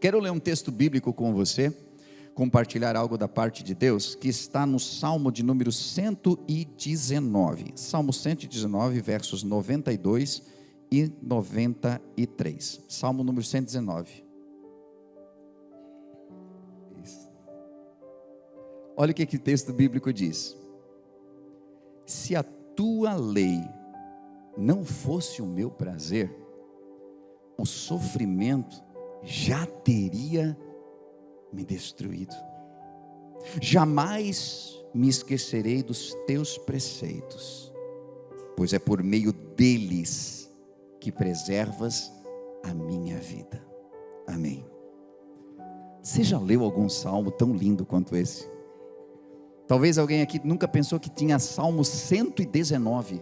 Quero ler um texto bíblico com você, compartilhar algo da parte de Deus, que está no Salmo de número 119. Salmo 119, versos 92 e 93. Salmo número 119. Isso. Olha o que o texto bíblico diz. Se a tua lei não fosse o meu prazer, o sofrimento já teria me destruído. Jamais me esquecerei dos teus preceitos, pois é por meio deles que preservas a minha vida. Amém. Você já leu algum salmo tão lindo quanto esse? Talvez alguém aqui nunca pensou que tinha Salmo 119,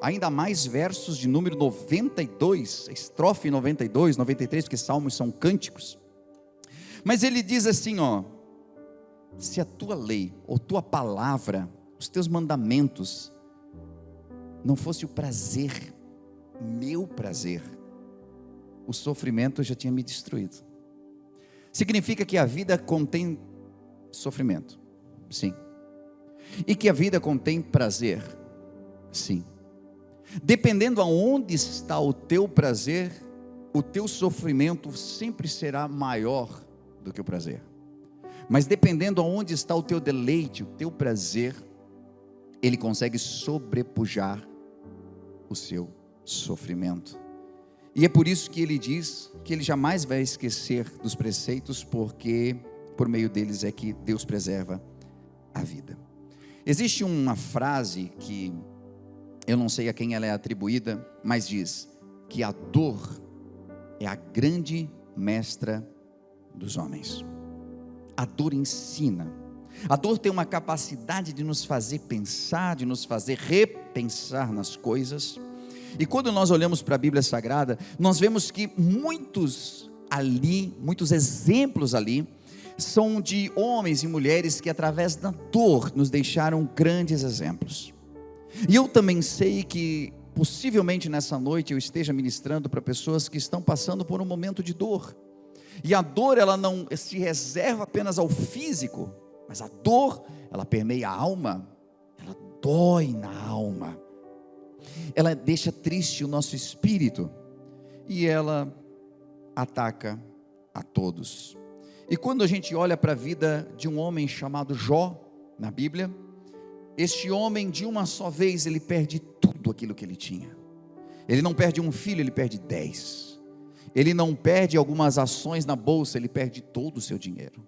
ainda mais versos de número 92, estrofe 92, 93, porque salmos são cânticos. Mas ele diz assim, se a tua lei, ou tua palavra, os teus mandamentos, não fosse o prazer, meu prazer, o sofrimento já tinha me destruído. Significa que a vida contém sofrimento, sim. E que a vida contém prazer, sim. Dependendo aonde está o teu prazer, o teu sofrimento sempre será maior do que o prazer. Mas dependendo aonde está o teu deleite, o teu prazer, ele consegue sobrepujar o seu sofrimento. E é por isso que ele diz que ele jamais vai esquecer dos preceitos, porque por meio deles é que Deus preserva a vida. Existe uma frase que eu não sei a quem ela é atribuída, mas diz que a dor é a grande mestra dos homens. A dor ensina. A dor tem uma capacidade de nos fazer pensar, de nos fazer repensar nas coisas. E quando nós olhamos para a Bíblia Sagrada, nós vemos que muitos exemplos ali, são de homens e mulheres que através da dor nos deixaram grandes exemplos. E eu também sei que possivelmente nessa noite eu esteja ministrando para pessoas que estão passando por um momento de dor. E a dor, ela não se reserva apenas ao físico, mas a dor, ela permeia a alma, ela dói na alma, ela deixa triste o nosso espírito, e ela ataca a todos. E quando a gente olha para a vida de um homem chamado Jó, na Bíblia, este homem de uma só vez, ele perde tudo aquilo que ele tinha. Ele não perde um filho, ele perde 10. Ele não perde algumas ações na bolsa, ele perde todo o seu dinheiro.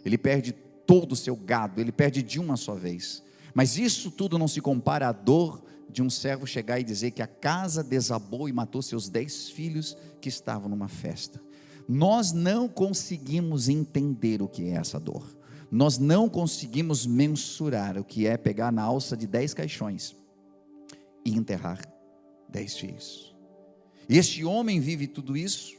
Ele perde todo o seu gado, ele perde de uma só vez. Mas isso tudo não se compara à dor de um servo chegar e dizer que a casa desabou e matou seus 10 filhos que estavam numa festa. Nós não conseguimos entender o que é essa dor. Nós não conseguimos mensurar o que é pegar na alça de 10 caixões e enterrar 10 filhos. E este homem vive tudo isso.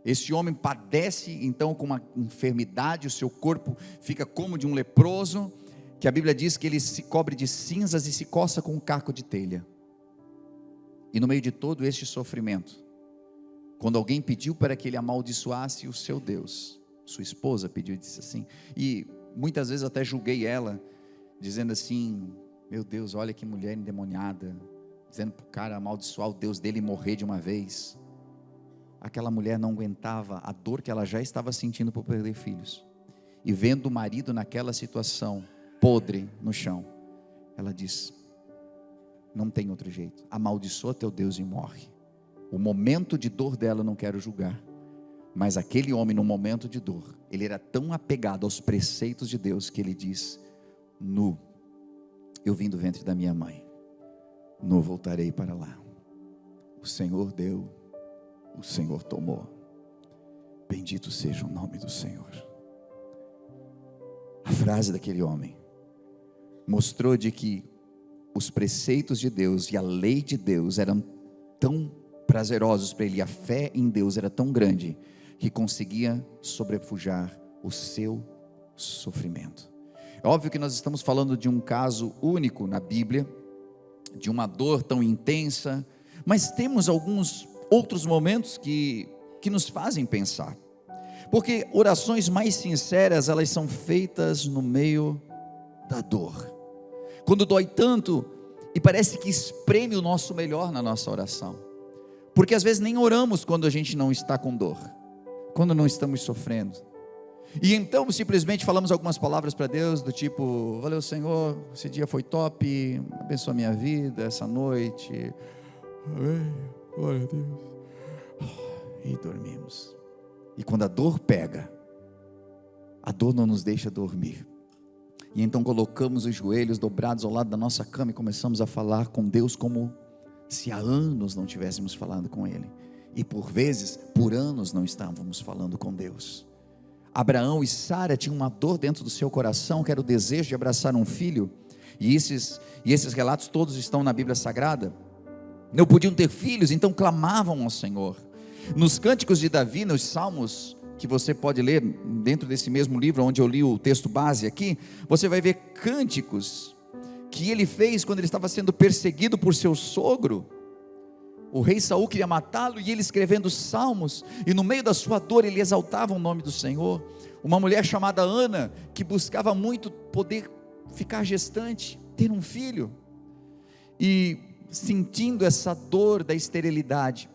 Este homem padece então com uma enfermidade, o seu corpo fica como de um leproso, que a Bíblia diz que ele se cobre de cinzas e se coça com um caco de telha. E no meio de todo este sofrimento, quando alguém pediu para que ele amaldiçoasse o seu Deus, sua esposa pediu e disse assim, e muitas vezes até julguei ela, dizendo assim, meu Deus, olha que mulher endemoniada, dizendo para o cara amaldiçoar o Deus dele e morrer de uma vez. Aquela mulher não aguentava a dor que ela já estava sentindo por perder filhos, e vendo o marido naquela situação, podre no chão, ela diz, não tem outro jeito, amaldiçoa teu Deus e morre. O momento de dor dela eu não quero julgar, mas aquele homem no momento de dor, ele era tão apegado aos preceitos de Deus, que ele diz, nu eu vim do ventre da minha mãe, nu voltarei para lá. O Senhor deu, o Senhor tomou, bendito seja o nome do Senhor. A frase daquele homem mostrou de que os preceitos de Deus e a lei de Deus eram tão prazerosos para ele, a fé em Deus era tão grande, que conseguia sobrepujar o seu sofrimento. É óbvio que nós estamos falando de um caso único na Bíblia, de uma dor tão intensa, mas temos alguns outros momentos que nos fazem pensar. Porque orações mais sinceras, elas são feitas no meio da dor. Quando dói tanto, e parece que espreme o nosso melhor na nossa oração. Porque às vezes nem oramos quando a gente não está com dor, quando não estamos sofrendo. E então simplesmente falamos algumas palavras para Deus, do tipo: valeu Senhor, esse dia foi top, abençoa a minha vida, essa noite, amém, glória a Deus. E dormimos. E quando a dor pega, a dor não nos deixa dormir. E então colocamos os joelhos dobrados ao lado da nossa cama e começamos a falar com Deus como se há anos não tivéssemos falado com Ele. E por vezes, por anos não estávamos falando com Deus. Abraão e Sara tinham uma dor dentro do seu coração, que era o desejo de abraçar um filho. E esses relatos todos estão na Bíblia Sagrada. Não podiam ter filhos, então clamavam ao Senhor. Nos cânticos de Davi, nos salmos, que você pode ler dentro desse mesmo livro, onde eu li o texto base aqui, você vai ver cânticos que ele fez quando ele estava sendo perseguido por seu sogro. O rei Saul queria matá-lo e ele escrevendo salmos, e no meio da sua dor ele exaltava o nome do Senhor. Uma mulher chamada Ana, que buscava muito poder ficar gestante, ter um filho, e sentindo essa dor da esterilidade,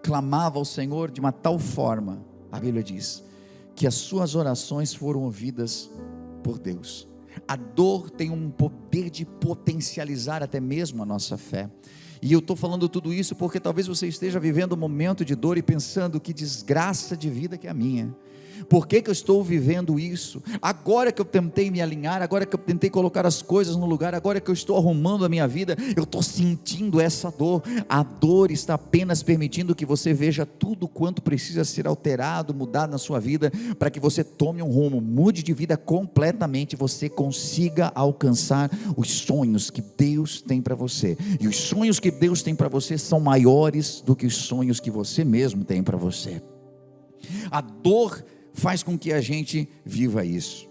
clamava ao Senhor de uma tal forma, a Bíblia diz, que as suas orações foram ouvidas por Deus. A dor tem um poder de potencializar até mesmo a nossa fé. E eu estou falando tudo isso porque talvez você esteja vivendo um momento de dor e pensando: que desgraça de vida que é a minha. Por que eu estou vivendo isso? Agora que eu tentei me alinhar, agora que eu tentei colocar as coisas no lugar, agora que eu estou arrumando a minha vida, eu estou sentindo essa dor. A dor está apenas permitindo que você veja tudo quanto precisa ser alterado, mudado na sua vida, para que você tome um rumo, mude de vida completamente, você consiga alcançar os sonhos que Deus tem para você. E os sonhos que Deus tem para você são maiores do que os sonhos que você mesmo tem para você. A dor faz com que a gente viva isso.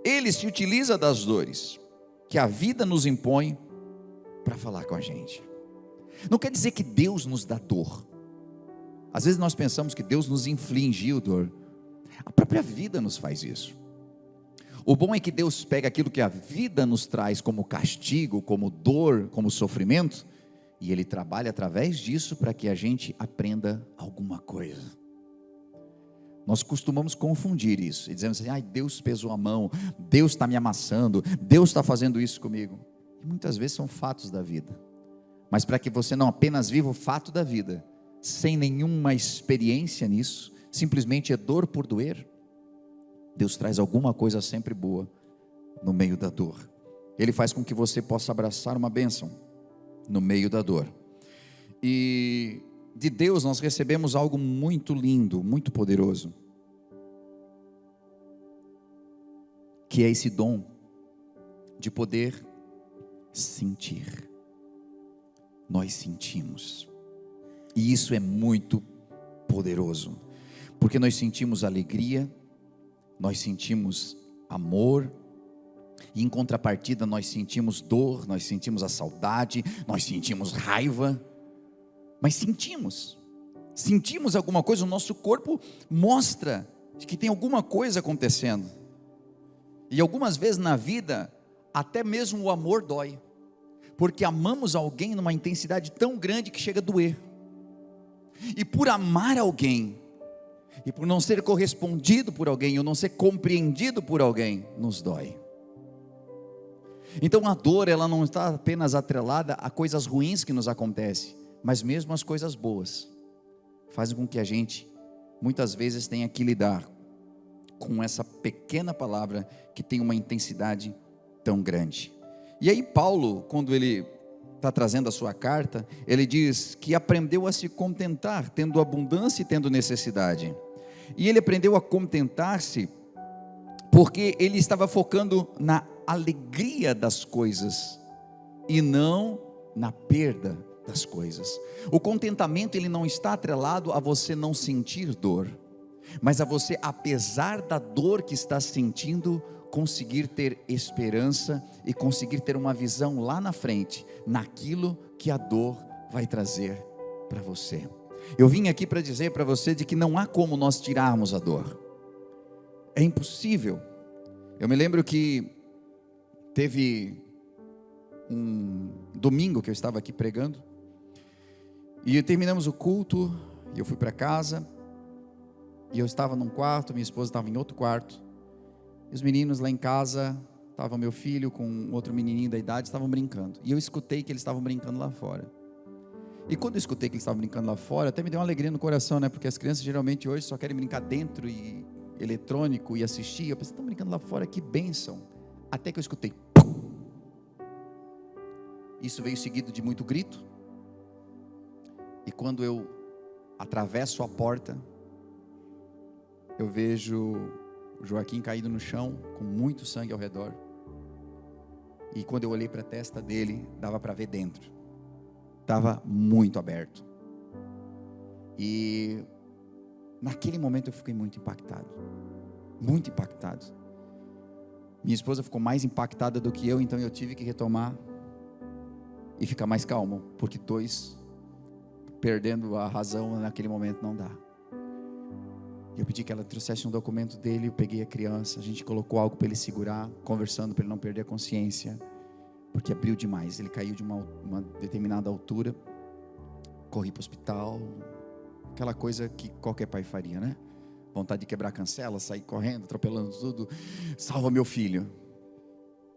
Ele se utiliza das dores que a vida nos impõe para falar com a gente. Não quer dizer que Deus nos dá dor. Às vezes nós pensamos que Deus nos infligiu dor. A própria vida nos faz isso. O bom é que Deus pega aquilo que a vida nos traz como castigo, como dor, como sofrimento, e Ele trabalha através disso para que a gente aprenda alguma coisa. Nós costumamos confundir isso, e dizemos assim: ai, Deus pesou a mão, Deus está me amassando, Deus está fazendo isso comigo. E muitas vezes são fatos da vida. Mas para que você não apenas viva o fato da vida, sem nenhuma experiência nisso, simplesmente é dor por doer, Deus traz alguma coisa sempre boa no meio da dor. Ele faz com que você possa abraçar uma bênção no meio da dor. E de Deus nós recebemos algo muito lindo, muito poderoso, que é esse dom de poder sentir. Nós sentimos, e isso é muito poderoso, porque nós sentimos alegria, nós sentimos amor, e em contrapartida nós sentimos dor, nós sentimos a saudade, nós sentimos raiva, mas sentimos alguma coisa, o nosso corpo mostra que tem alguma coisa acontecendo. E algumas vezes na vida, até mesmo o amor dói, porque amamos alguém numa intensidade tão grande que chega a doer. E por amar alguém, e por não ser correspondido por alguém, ou não ser compreendido por alguém, nos dói. Então a dor, ela não está apenas atrelada a coisas ruins que nos acontecem, mas mesmo as coisas boas fazem com que a gente muitas vezes tenha que lidar com essa pequena palavra que tem uma intensidade tão grande. E aí Paulo, quando ele está trazendo a sua carta, ele diz que aprendeu a se contentar, tendo abundância e tendo necessidade. E ele aprendeu a contentar-se porque ele estava focando na alegria das coisas e não na perda das coisas. O contentamento, ele não está atrelado a você não sentir dor, mas a você, apesar da dor que está sentindo, conseguir ter esperança e conseguir ter uma visão lá na frente, naquilo que a dor vai trazer para você. Eu vim aqui para dizer para você de que não há como nós tirarmos a dor. É impossível. Eu me lembro que teve um domingo que eu estava aqui pregando, e terminamos o culto, e eu fui para casa, e eu estava num quarto, minha esposa estava em outro quarto, e os meninos lá em casa, estava meu filho com outro menininho da idade, estavam brincando, e eu escutei que eles estavam brincando lá fora. E quando eu escutei que eles estavam brincando lá fora, até me deu uma alegria no coração, né? Porque as crianças geralmente hoje só querem brincar dentro e eletrônico e assistir. Eu pensei, estão brincando lá fora, que bênção. Até que eu escutei. Isso veio seguido de muito grito. E quando eu atravesso a porta, eu vejo o Joaquim caído no chão, com muito sangue ao redor. E quando eu olhei para a testa dele, dava para ver dentro. Estava muito aberto. E naquele momento eu fiquei muito impactado. Muito impactado. Minha esposa ficou mais impactada do que eu, então eu tive que retomar e ficar mais calmo, porque dois perdendo a razão naquele momento não dá. Eu pedi que ela trouxesse um documento dele, eu peguei a criança, a gente colocou algo para ele segurar, conversando para ele não perder a consciência, porque abriu demais, ele caiu de uma determinada altura, corri para o hospital, aquela coisa que qualquer pai faria, né? Vontade de quebrar a cancela, sair correndo, atropelando tudo, salva meu filho.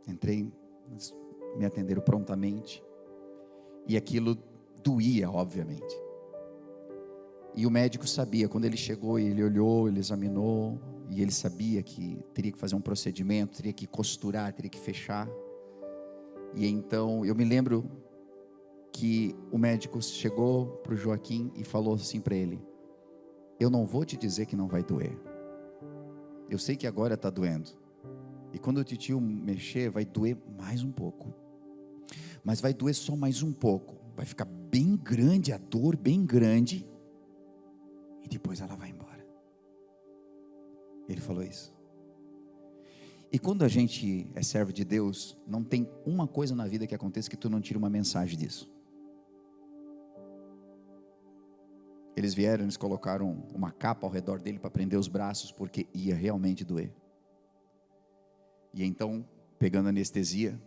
Entrei, me atenderam prontamente, e aquilo doía, obviamente. E o médico sabia, quando ele chegou, ele olhou, ele examinou, e ele sabia que teria que fazer um procedimento, teria que costurar, teria que fechar. E então, eu me lembro que o médico chegou para o Joaquim e falou assim para ele: eu não vou te dizer que não vai doer, eu sei que agora está doendo, e quando o titio mexer, vai doer mais um pouco, mas vai doer só mais um pouco, vai ficar bem grande a dor, bem grande, e depois ela vai embora. Ele falou isso. E quando a gente é servo de Deus, não tem uma coisa na vida que aconteça que tu não tire uma mensagem disso. Eles vieram, eles colocaram uma capa ao redor dele para prender os braços, porque ia realmente doer. E então, pegando anestesia,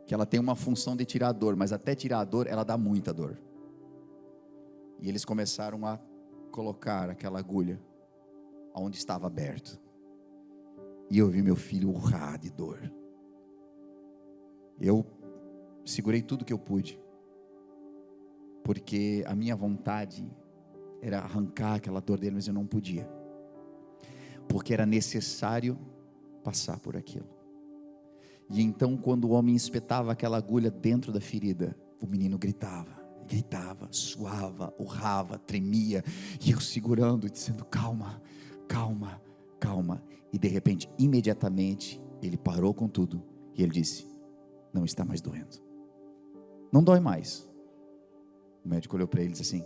que ela tem uma função de tirar a dor, mas até tirar a dor, ela dá muita dor. E eles começaram a colocar aquela agulha onde estava aberto. E eu vi meu filho urrar de dor. Eu segurei tudo que eu pude, porque a minha vontade era arrancar aquela dor dele, mas eu não podia, porque era necessário passar por aquilo. E então, quando o homem espetava aquela agulha dentro da ferida, o menino gritava, suava, urrava, tremia, e eu segurando, dizendo: calma, calma, calma. E de repente, imediatamente, ele parou com tudo, e ele disse: não está mais doendo, não dói mais. O médico olhou para ele e disse assim: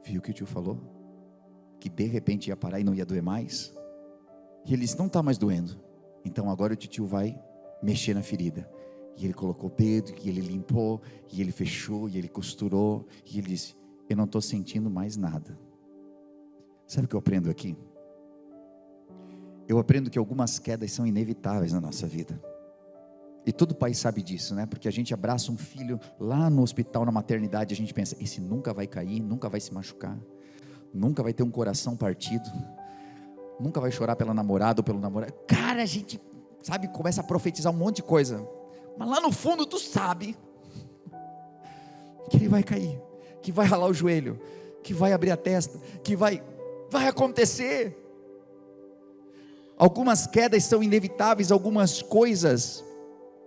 viu o que o tio falou? Que de repente ia parar e não ia doer mais? E ele disse: não está mais doendo. Então agora o tio vai mexer na ferida. E ele colocou o dedo, e ele limpou, e ele fechou, e ele costurou, e ele disse: eu não estou sentindo mais nada. Sabe o que eu aprendo aqui? Eu aprendo que algumas quedas são inevitáveis na nossa vida. E todo pai sabe disso, né? Porque a gente abraça um filho lá no hospital, na maternidade, a gente pensa: esse nunca vai cair, nunca vai se machucar, nunca vai ter um coração partido, nunca vai chorar pela namorada ou pelo namorado. Cara, a gente, sabe, começa a profetizar um monte de coisa, mas lá no fundo tu sabe que ele vai cair, que vai ralar o joelho, que vai abrir a testa, que vai acontecer. Algumas quedas são inevitáveis, algumas coisas,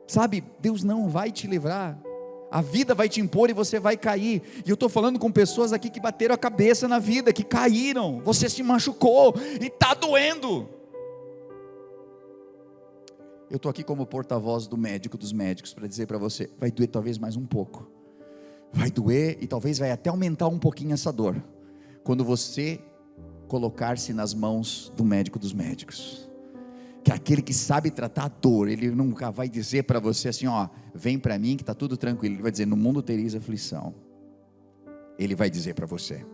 sabe, Deus não vai te livrar, a vida vai te impor e você vai cair. E eu estou falando com pessoas aqui que bateram a cabeça na vida, que caíram, você se machucou e está doendo. Eu estou aqui como porta-voz do médico dos médicos para dizer para você: vai doer talvez mais um pouco, vai doer e talvez vai até aumentar um pouquinho essa dor, quando você colocar-se nas mãos do médico dos médicos, que é aquele que sabe tratar a dor. Ele nunca vai dizer para você assim: ó, vem para mim que está tudo tranquilo. Ele vai dizer: no mundo tereis aflição. Ele vai dizer para você.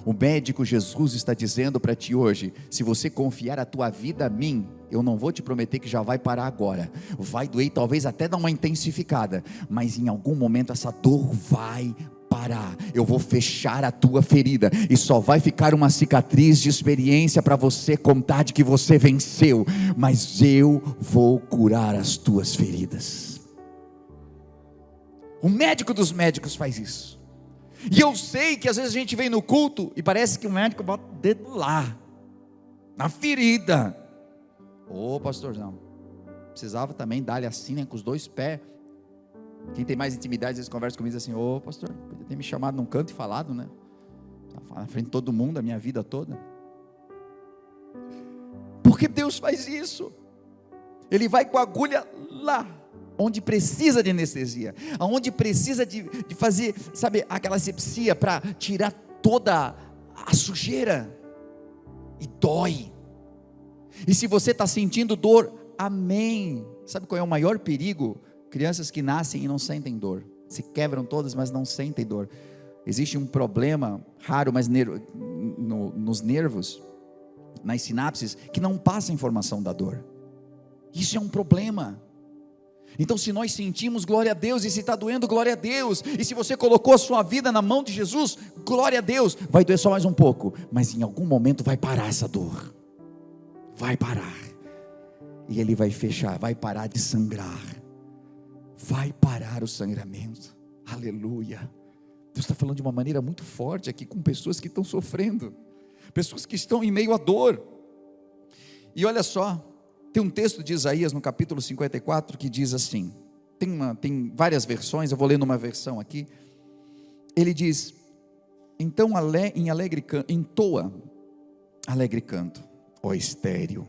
O médico Jesus está dizendo para ti hoje: se você confiar a tua vida a mim, eu não vou te prometer que já vai parar agora, vai doer, talvez até dar uma intensificada, mas em algum momento essa dor vai parar. Eu vou fechar a tua ferida e só vai ficar uma cicatriz de experiência para você contar de que você venceu, mas eu vou curar as tuas feridas. O médico dos médicos faz isso. E eu sei que às vezes a gente vem no culto e parece que o médico bota o dedo lá, na ferida. Ô pastorzão, precisava também dar-lhe assim, né, com os dois pés. Quem tem mais intimidade, às vezes conversa comigo assim: ô pastor, podia ter me chamado num canto e falado, né? Na frente de todo mundo, a minha vida toda. Porque Deus faz isso. Ele vai com a agulha lá, onde precisa de anestesia, aonde precisa de fazer, sabe, aquela asepsia para tirar toda a sujeira, e dói. E se você está sentindo dor, amém. Sabe qual é o maior perigo? Crianças que nascem e não sentem dor, se quebram todas, mas não sentem dor. Existe um problema raro, mas nos nervos, nas sinapses, que não passa a informação da dor. Isso é um problema. Então, se nós sentimos, glória a Deus. E se está doendo, glória a Deus. E se você colocou a sua vida na mão de Jesus, glória a Deus. Vai doer só mais um pouco, mas em algum momento vai parar essa dor. Vai parar. E Ele vai fechar, vai parar de sangrar. Vai parar o sangramento. Aleluia. Deus está falando de uma maneira muito forte aqui com pessoas que estão sofrendo, pessoas que estão em meio à dor. E olha só, tem um texto de Isaías no capítulo 54 que diz assim, tem várias versões, eu vou ler numa versão aqui. Ele diz: então entoa alegre canto, ó estéril,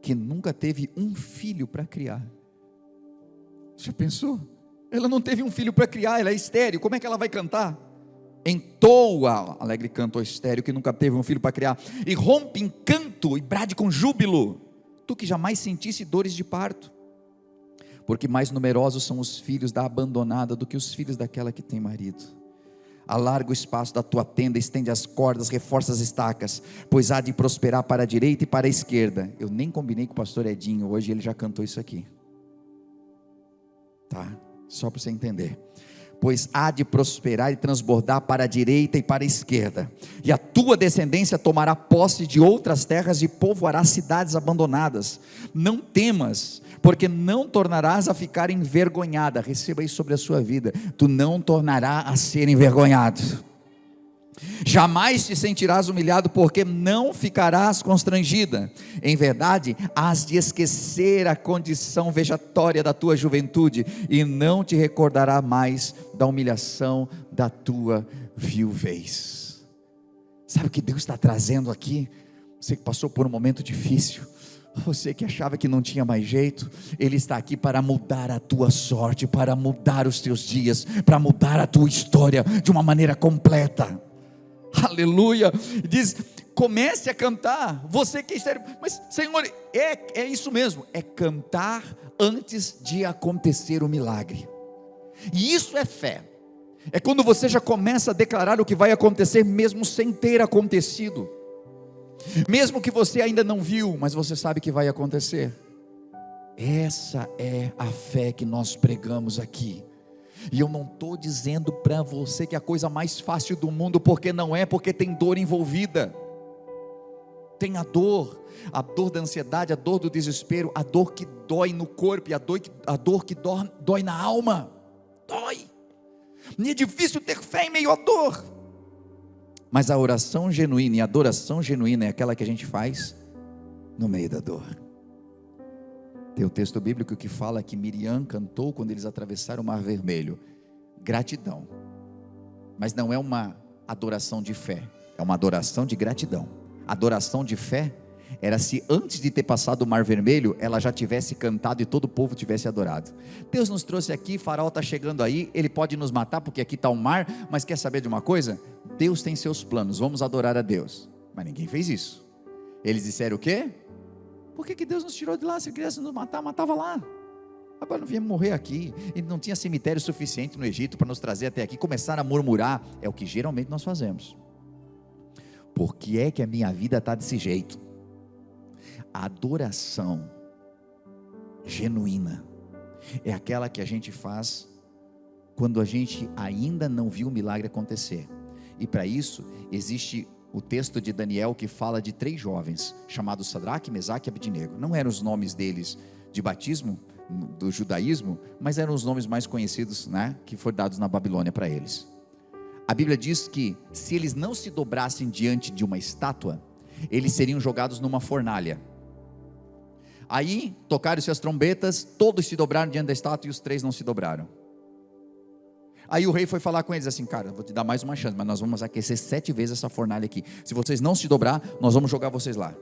que nunca teve um filho para criar. Já pensou? Ela não teve um filho para criar, ela é estéril, como é que ela vai cantar? Entoa alegre canto, ó estéril, que nunca teve um filho para criar, e rompe em canto e brade com júbilo, tu que jamais sentisse dores de parto, porque mais numerosos são os filhos da abandonada do que os filhos daquela que tem marido. Alarga o espaço da tua tenda, estende as cordas, reforça as estacas, pois há de prosperar para a direita e para a esquerda. Eu nem combinei com o pastor Edinho hoje, ele já cantou isso aqui, tá? Só para você entender. Pois há de prosperar e transbordar para a direita e para a esquerda, e a tua descendência tomará posse de outras terras e povoará cidades abandonadas. Não temas, porque não tornarás a ficar envergonhada. Receba isso sobre a sua vida: tu não tornarás a ser envergonhado. Jamais te sentirás humilhado, porque não ficarás constrangida. Em verdade, hás de esquecer a condição vejatória da tua juventude, e não te recordará mais da humilhação da tua viuvez. Sabe o que Deus está trazendo aqui? Você que passou por um momento difícil, você que achava que não tinha mais jeito, Ele está aqui para mudar a tua sorte, para mudar os teus dias, para mudar a tua história de uma maneira completa. Aleluia. Diz: comece a cantar, você que é estéril. Mas Senhor, é isso mesmo, é cantar antes de acontecer o milagre. E isso é fé. É quando você já começa a declarar o que vai acontecer, mesmo sem ter acontecido, mesmo que você ainda não viu, mas você sabe que vai acontecer. Essa é a fé que nós pregamos aqui. E eu não estou dizendo para você que é a coisa mais fácil do mundo, porque não é, porque tem dor envolvida. Tem a dor da ansiedade, a dor do desespero, a dor que dói no corpo, e a dor que dói na alma. Dói. E é difícil ter fé em meio à dor. Mas a oração genuína e a adoração genuína é aquela que a gente faz no meio da dor. Tem o texto bíblico que fala que Miriam cantou quando eles atravessaram o Mar Vermelho. Gratidão. Mas não é uma adoração de fé, é uma adoração de gratidão. Adoração de fé era se antes de ter passado o Mar Vermelho, ela já tivesse cantado e todo o povo tivesse adorado. Deus nos trouxe aqui, Faraó está chegando aí, ele pode nos matar porque aqui está o mar, mas quer saber de uma coisa? Deus tem seus planos, vamos adorar a Deus. Mas ninguém fez isso. Eles disseram o quê? Por que Deus nos tirou de lá? Se quisesse nos matar, matava lá. Agora não viemos morrer aqui. E não tinha cemitério suficiente no Egito para nos trazer até aqui. Começaram a murmurar. É o que geralmente nós fazemos. Por que é que a minha vida está desse jeito? A adoração genuína é aquela que a gente faz quando a gente ainda não viu o milagre acontecer. E para isso existe o texto de Daniel que fala de 3 jovens chamados Sadraque, Mesaque e Abednego. Não eram os nomes deles de batismo do judaísmo, mas eram os nomes mais conhecidos, né, que foram dados na Babilônia para eles. A Bíblia diz que se eles não se dobrassem diante de uma estátua, eles seriam jogados numa fornalha. Aí tocaram-se as trombetas, todos se dobraram diante da estátua e os 3 não se dobraram. Aí o rei foi falar com eles assim: cara, vou te dar mais uma chance, mas nós vamos aquecer 7 vezes essa fornalha aqui. Se vocês não se dobrar, nós vamos jogar vocês lá.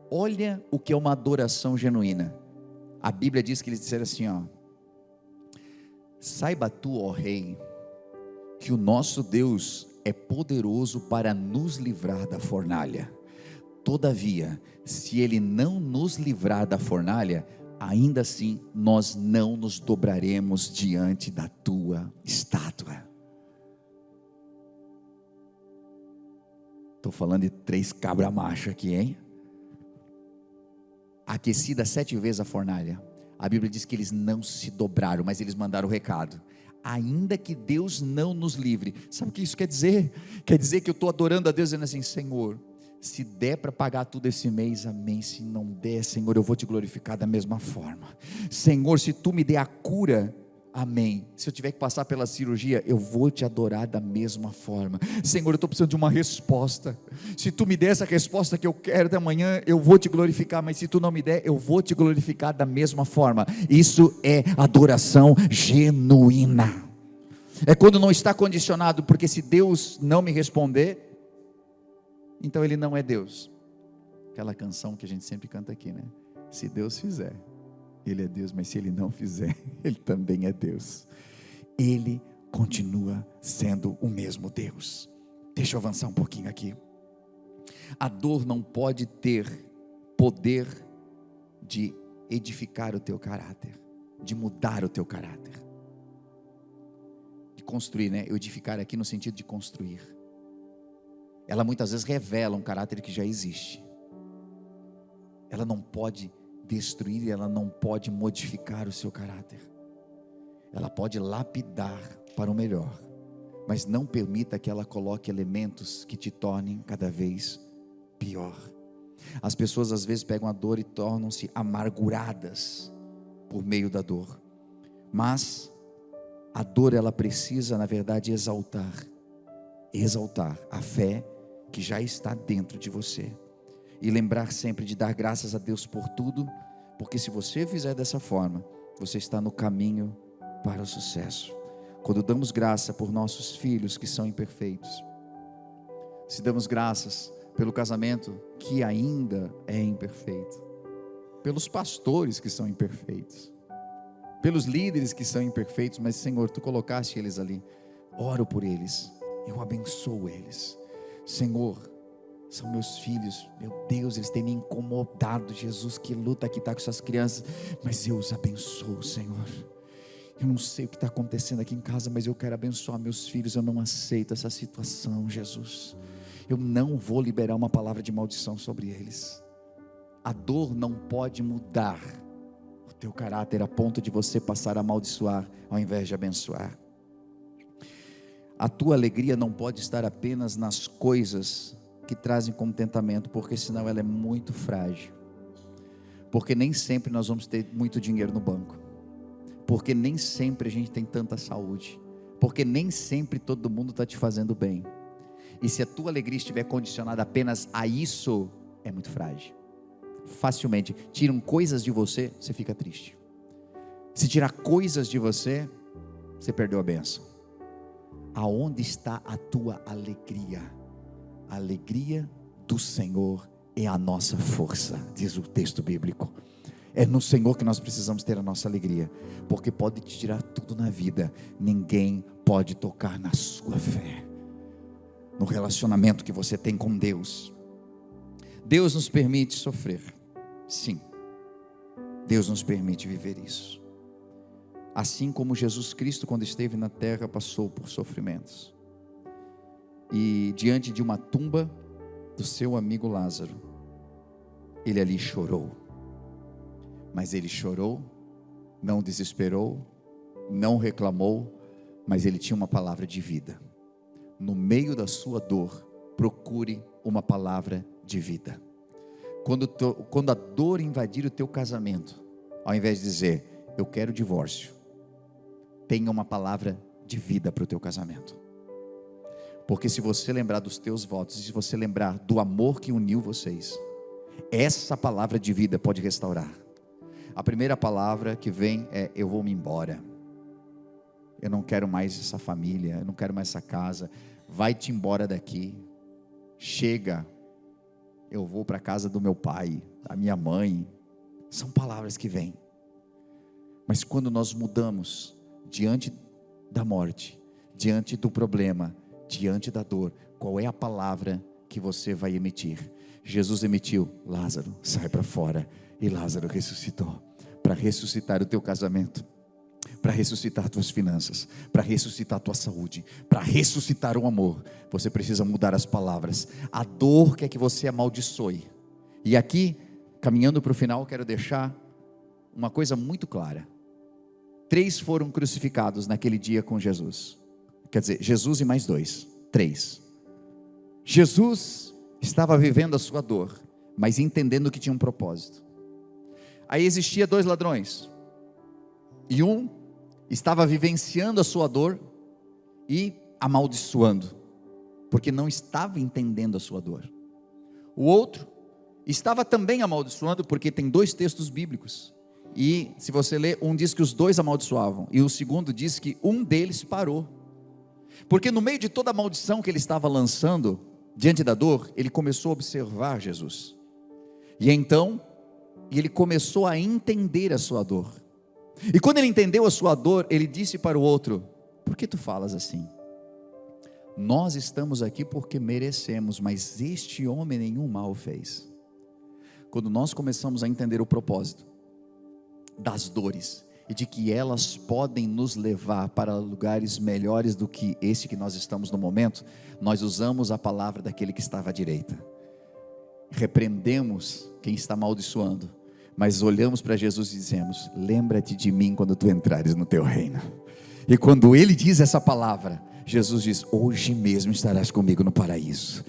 Olha o que é uma adoração genuína. A Bíblia diz que eles disseram assim, ó: saiba tu, ó rei, que o nosso Deus é poderoso para nos livrar da fornalha. Todavia, se Ele não nos livrar da fornalha, ainda assim nós não nos dobraremos diante da tua estátua. Estou falando de 3 cabra macho aqui, hein? Aquecida 7 vezes a fornalha. A Bíblia diz que eles não se dobraram, mas eles mandaram o recado: ainda que Deus não nos livre. Sabe o que isso quer dizer? Quer dizer que eu estou adorando a Deus dizendo assim: Senhor, se der para pagar tudo esse mês, amém. Se não der, Senhor, eu vou te glorificar da mesma forma. Senhor, se tu me der a cura, amém. Se eu tiver que passar pela cirurgia, eu vou te adorar da mesma forma. Senhor, eu estou precisando de uma resposta. Se tu me der essa resposta que eu quero de amanhã, eu vou te glorificar. Mas se tu não me der, eu vou te glorificar da mesma forma. Isso é adoração genuína. É quando não está condicionado, porque se Deus não me responder, então Ele não é Deus. Aquela canção que a gente sempre canta aqui, né? Se Deus fizer, Ele é Deus, mas se Ele não fizer, Ele também é Deus. Ele continua sendo o mesmo Deus. Deixa eu avançar um pouquinho aqui. A dor não pode ter poder de edificar o teu caráter, de mudar o teu caráter, de construir, né? Eu edificar aqui no sentido de construir. Ela muitas vezes revela um caráter que já existe. Ela não pode destruir, ela não pode modificar o seu caráter. Ela pode lapidar para o melhor, mas não permita que ela coloque elementos que te tornem cada vez pior. As pessoas às vezes pegam a dor e tornam-se amarguradas por meio da dor, mas a dor, ela precisa, na verdade, exaltar a fé que já está dentro de você, e lembrar sempre de dar graças a Deus por tudo, porque se você fizer dessa forma, você está no caminho para o sucesso. Quando damos graça por nossos filhos que são imperfeitos, se damos graças pelo casamento que ainda é imperfeito, pelos pastores que são imperfeitos, pelos líderes que são imperfeitos, mas Senhor, Tu colocaste eles ali, oro por eles, eu abençoo eles. Senhor, são meus filhos, meu Deus, eles têm me incomodado. Jesus que luta aqui, está com essas crianças, mas eu os abençoo, Senhor. Eu não sei o que está acontecendo aqui em casa, mas eu quero abençoar meus filhos. Eu não aceito essa situação, Jesus. Eu não vou liberar uma palavra de maldição sobre eles. A dor não pode mudar o teu caráter a ponto de você passar a amaldiçoar ao invés de abençoar. A tua alegria não pode estar apenas nas coisas que trazem contentamento, porque senão ela é muito frágil. Porque nem sempre nós vamos ter muito dinheiro no banco, porque nem sempre a gente tem tanta saúde, porque nem sempre todo mundo está te fazendo bem. E se a tua alegria estiver condicionada apenas a isso, é muito frágil. Facilmente tiram coisas de você, você fica triste. Se tirar coisas de você, você perdeu a bênção. Aonde está a tua alegria? A alegria do Senhor é a nossa força, diz o texto bíblico. É no Senhor que nós precisamos ter a nossa alegria, porque pode te tirar tudo na vida, ninguém pode tocar na sua fé, no relacionamento que você tem com Deus. Deus nos permite sofrer, sim, Deus nos permite viver isso, assim como Jesus Cristo, quando esteve na terra, passou por sofrimentos. e diante de uma tumba do seu amigo Lázaro, ele ali chorou. Mas ele chorou, não desesperou, não reclamou, mas ele tinha uma palavra de vida. No meio da sua dor, procure uma palavra de vida. Quando a dor invadir o teu casamento, ao invés de dizer, eu quero divórcio, tenha uma palavra de vida para o teu casamento. Porque se você lembrar dos teus votos, se você lembrar do amor que uniu vocês, essa palavra de vida pode restaurar. A primeira palavra que vem é, eu vou me embora. Eu não quero mais essa família, eu não quero mais essa casa. Vai-te embora daqui. Chega. Eu vou para a casa do meu pai, da minha mãe. São palavras que vêm. Mas quando nós mudamos diante da morte, diante do problema, diante da dor, qual é a palavra que você vai emitir? Jesus emitiu, Lázaro, sai para fora. E Lázaro ressuscitou, para ressuscitar o teu casamento, para ressuscitar tuas finanças, para ressuscitar tua saúde, para ressuscitar o amor. Você precisa mudar as palavras. A dor quer que você amaldiçoe. E aqui, caminhando para o final, quero deixar uma coisa muito clara. 3 foram crucificados naquele dia com Jesus. Quer dizer, Jesus e mais 2, 3. Jesus estava vivendo a sua dor, mas entendendo que tinha um propósito. Aí existia 2 ladrões, e um estava vivenciando a sua dor e amaldiçoando, porque não estava entendendo a sua dor. O outro estava também amaldiçoando, porque tem 2 textos bíblicos, e se você ler, um diz que os 2 amaldiçoavam, e o segundo diz que um deles parou, porque no meio de toda a maldição que ele estava lançando, diante da dor, ele começou a observar Jesus, e então, ele começou a entender a sua dor, e quando ele entendeu a sua dor, ele disse para o outro, por que tu falas assim? Nós estamos aqui porque merecemos, mas este homem nenhum mal fez. Quando nós começamos a entender o propósito das dores, e de que elas podem nos levar para lugares melhores do que esse que nós estamos no momento, nós usamos a palavra daquele que estava à direita, repreendemos quem está amaldiçoando, mas olhamos para Jesus e dizemos, lembra-te de mim quando tu entrares no teu reino. E quando ele diz essa palavra, Jesus diz, hoje mesmo estarás comigo no paraíso.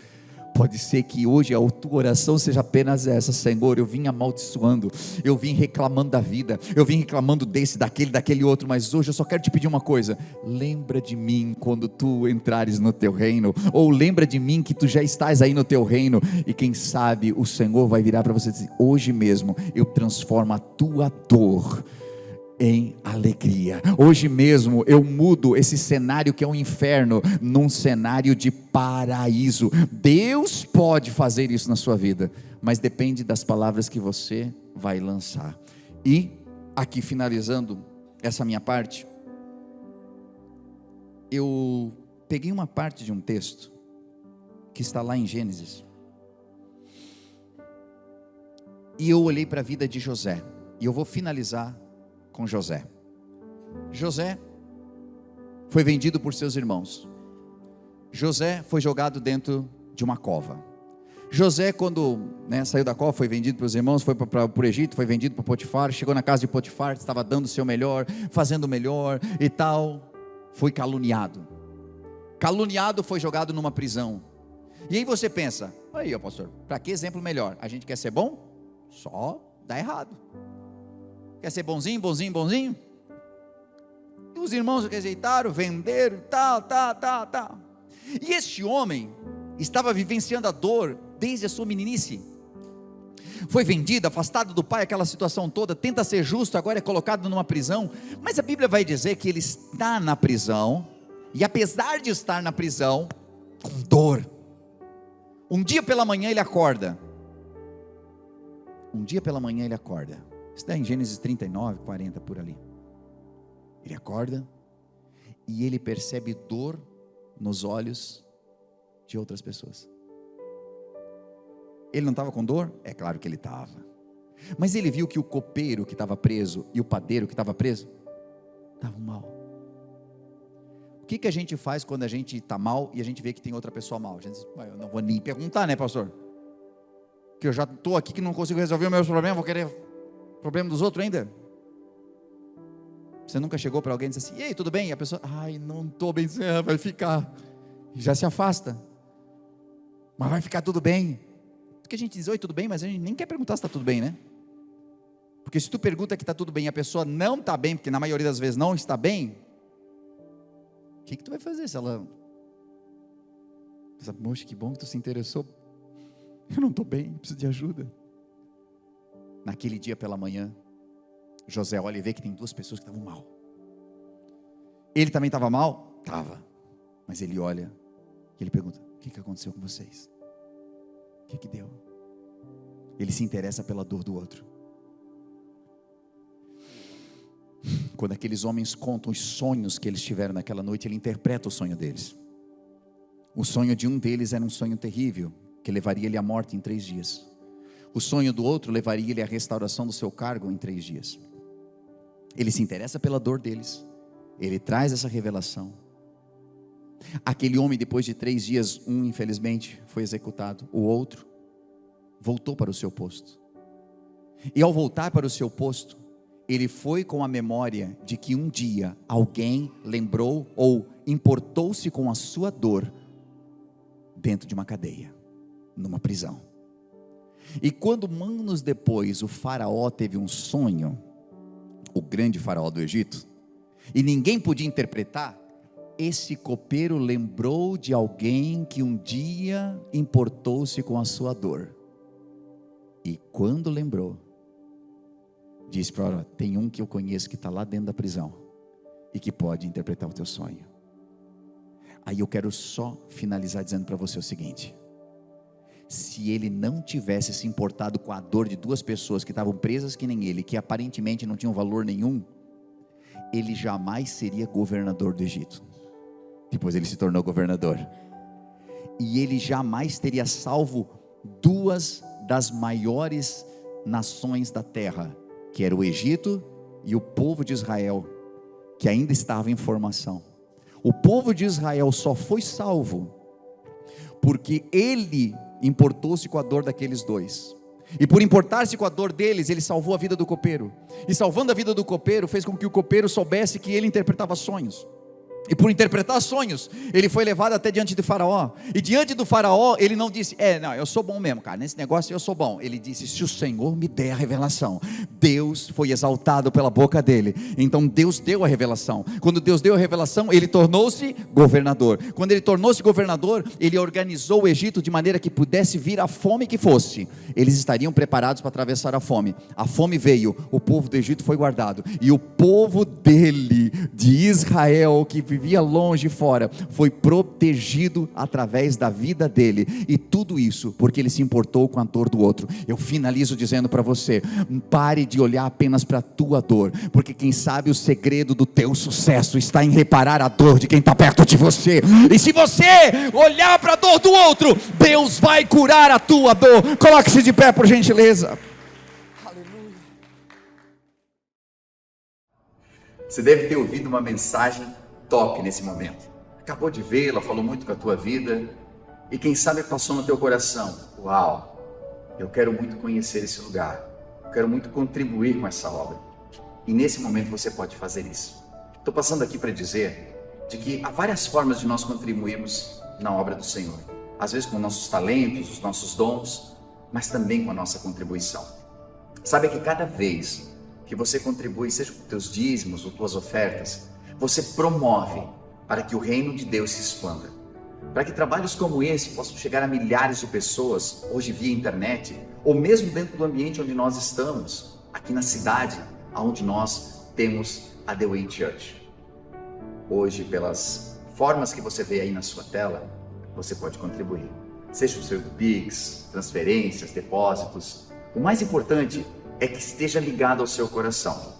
Pode ser que hoje a tua oração seja apenas essa, Senhor, eu vim amaldiçoando, eu vim reclamando da vida, eu vim reclamando desse, daquele outro, mas hoje eu só quero te pedir uma coisa, lembra de mim quando tu entrares no teu reino, ou lembra de mim que tu já estás aí no teu reino, e quem sabe o Senhor vai virar para você e dizer, hoje mesmo eu transformo a tua dor em alegria, hoje mesmo eu mudo esse cenário que é um inferno, num cenário de paraíso. Deus pode fazer isso na sua vida, mas depende das palavras que você vai lançar. E aqui finalizando essa minha parte, eu peguei uma parte de um texto que está lá em Gênesis, e eu olhei para a vida de José, e eu vou finalizar com José. José foi vendido por seus irmãos. José foi jogado dentro de uma cova. José, quando saiu da cova, foi vendido para os irmãos, foi para o Egito, foi vendido para Potifar, chegou na casa de Potifar, estava dando o seu melhor, fazendo o melhor e tal, foi caluniado. Caluniado, foi jogado numa prisão. E aí você pensa, aí pastor, para que exemplo melhor? A gente quer ser bom? Só dá errado. Quer ser bonzinho, bonzinho, bonzinho? E os irmãos rejeitaram, venderam, tal. E este homem estava vivenciando a dor desde a sua meninice. Foi vendido, afastado do pai, aquela situação toda, tenta ser justo, agora é colocado numa prisão. Mas a Bíblia vai dizer que ele está na prisão, e apesar de estar na prisão, com dor, um dia pela manhã ele acorda. Está em Gênesis 39, 40, por ali. Ele acorda e ele percebe dor nos olhos de outras pessoas. Ele não estava com dor? É claro que ele estava. Mas ele viu que o copeiro que estava preso e o padeiro que estava preso estavam mal. O que a gente faz quando a gente está mal e a gente vê que tem outra pessoa mal? A gente diz, eu não vou nem perguntar, né, pastor? Que eu já estou aqui que não consigo resolver os meus problemas, vou querer o problema dos outros ainda? Você nunca chegou para alguém e disse assim, e aí, tudo bem? E a pessoa, ai, não estou bem, vai ficar. E já se afasta. Mas vai ficar tudo bem. Porque a gente diz, oi, tudo bem? Mas a gente nem quer perguntar se está tudo bem, né? Porque se tu pergunta que está tudo bem e a pessoa não está bem, porque na maioria das vezes não está bem, o que tu vai fazer se ela... Moxa, que bom que tu se interessou. Eu não estou bem, preciso de ajuda. Naquele dia pela manhã, José olha e vê que tem duas pessoas que estavam mal. Ele também estava mal? Estava. Mas ele olha e ele pergunta, o que aconteceu com vocês? O que deu? Ele se interessa pela dor do outro. Quando aqueles homens contam os sonhos que eles tiveram naquela noite, ele interpreta o sonho deles. O sonho de um deles era um sonho terrível, que levaria ele à morte em 3 dias. O sonho do outro levaria ele à restauração do seu cargo em 3 dias. Ele se interessa pela dor deles. Ele traz essa revelação. Aquele homem, depois de 3 dias, um infelizmente foi executado. O outro voltou para o seu posto. E ao voltar para o seu posto, ele foi com a memória de que um dia alguém lembrou ou importou-se com a sua dor dentro de uma cadeia, numa prisão. E quando anos depois o faraó teve um sonho, o grande faraó do Egito, e ninguém podia interpretar, esse copeiro lembrou de alguém que um dia importou-se com a sua dor. E quando lembrou, disse para ela, tem um que eu conheço que está lá dentro da prisão e que pode interpretar o teu sonho. Aí eu quero só finalizar dizendo para você o seguinte: se ele não tivesse se importado com a dor de 2 pessoas que estavam presas que nem ele, que aparentemente não tinham valor nenhum, ele jamais seria governador do Egito. Depois ele se tornou governador. E ele jamais teria salvo 2 das maiores nações da terra, que era o Egito e o povo de Israel, que ainda estava em formação. O povo de Israel só foi salvo porque ele importou-se com a dor daqueles 2. E por importar-se com a dor deles, ele salvou a vida do copeiro. E salvando a vida do copeiro, fez com que o copeiro soubesse que ele interpretava sonhos. E por interpretar sonhos, ele foi levado até diante do faraó. E diante do faraó, ele não disse, não, eu sou bom mesmo, cara, nesse negócio eu sou bom. Ele disse, se o Senhor me der a revelação. Deus foi exaltado pela boca dele. Então Deus deu a revelação. Quando Deus deu a revelação, ele tornou-se governador. Quando ele tornou-se governador, ele organizou o Egito de maneira que pudesse vir a fome que fosse. Eles estariam preparados para atravessar a fome. A fome veio, o povo do Egito foi guardado. E o povo dele, de Israel, que vivia longe fora, foi protegido através da vida dele. E tudo isso porque ele se importou com a dor do outro. Eu finalizo dizendo para você, pare de olhar apenas para a tua dor, porque quem sabe o segredo do teu sucesso está em reparar a dor de quem está perto de você. E se você olhar para a dor do outro, Deus vai curar a tua dor. Coloque-se de pé, por gentileza. Aleluia. Você deve ter ouvido uma mensagem top nesse momento. Acabou de vê-la, falou muito com a tua vida, e quem sabe passou no teu coração, uau, eu quero muito conhecer esse lugar, eu quero muito contribuir com essa obra. E nesse momento você pode fazer isso. Estou passando aqui para dizer de que há várias formas de nós contribuirmos na obra do Senhor, às vezes com nossos talentos, os nossos dons, mas também com a nossa contribuição. Sabe que cada vez que você contribui, seja com teus dízimos ou tuas ofertas, você promove para que o reino de Deus se expanda, para que trabalhos como esse possam chegar a milhares de pessoas, hoje via internet, ou mesmo dentro do ambiente onde nós estamos, aqui na cidade, onde nós temos a The Way Church. Hoje, pelas formas que você vê aí na sua tela, você pode contribuir, seja o seu Pix, transferências, depósitos. O mais importante é que esteja ligado ao seu coração.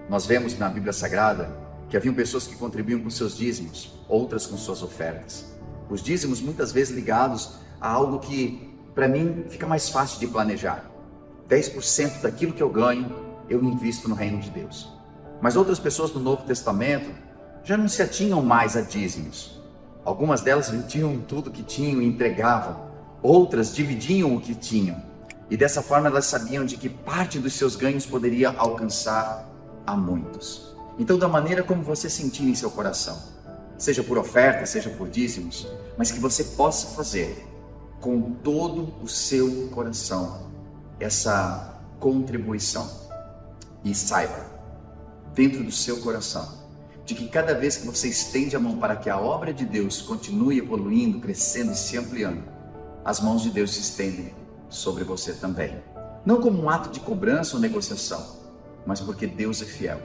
Nós vemos na Bíblia Sagrada que haviam pessoas que contribuíam com seus dízimos, outras com suas ofertas. Os dízimos muitas vezes ligados a algo que, para mim, fica mais fácil de planejar. 10% daquilo que eu ganho, eu invisto no reino de Deus. Mas outras pessoas do Novo Testamento já não se atinham mais a dízimos. Algumas delas vendiam tudo que tinham e entregavam. Outras dividiam o que tinham. E dessa forma elas sabiam de que parte dos seus ganhos poderia alcançar a muitos. Então, da maneira como você sentir em seu coração, seja por oferta, seja por dízimos, mas que você possa fazer com todo o seu coração essa contribuição. E saiba, dentro do seu coração, de que cada vez que você estende a mão para que a obra de Deus continue evoluindo, crescendo e se ampliando, as mãos de Deus se estendem sobre você também. Não como um ato de cobrança ou negociação, mas porque Deus é fiel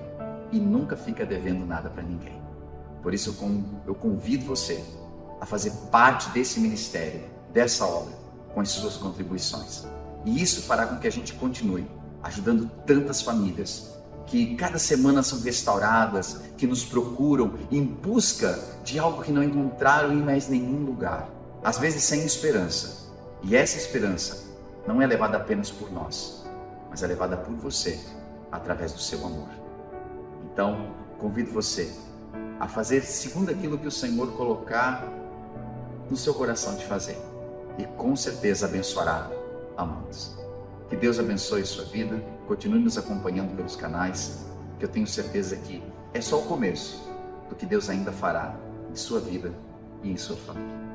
e nunca fica devendo nada para ninguém. Por isso eu convido você a fazer parte desse ministério, dessa obra, com as suas contribuições. E isso fará com que a gente continue ajudando tantas famílias que cada semana são restauradas, que nos procuram em busca de algo que não encontraram em mais nenhum lugar, às vezes sem esperança. E essa esperança não é levada apenas por nós, mas é levada por você, através do seu amor. Então, convido você a fazer segundo aquilo que o Senhor colocar no seu coração de fazer, e com certeza abençoará a muitos. Que Deus abençoe sua vida, continue nos acompanhando pelos canais, que eu tenho certeza que é só o começo do que Deus ainda fará em sua vida e em sua família.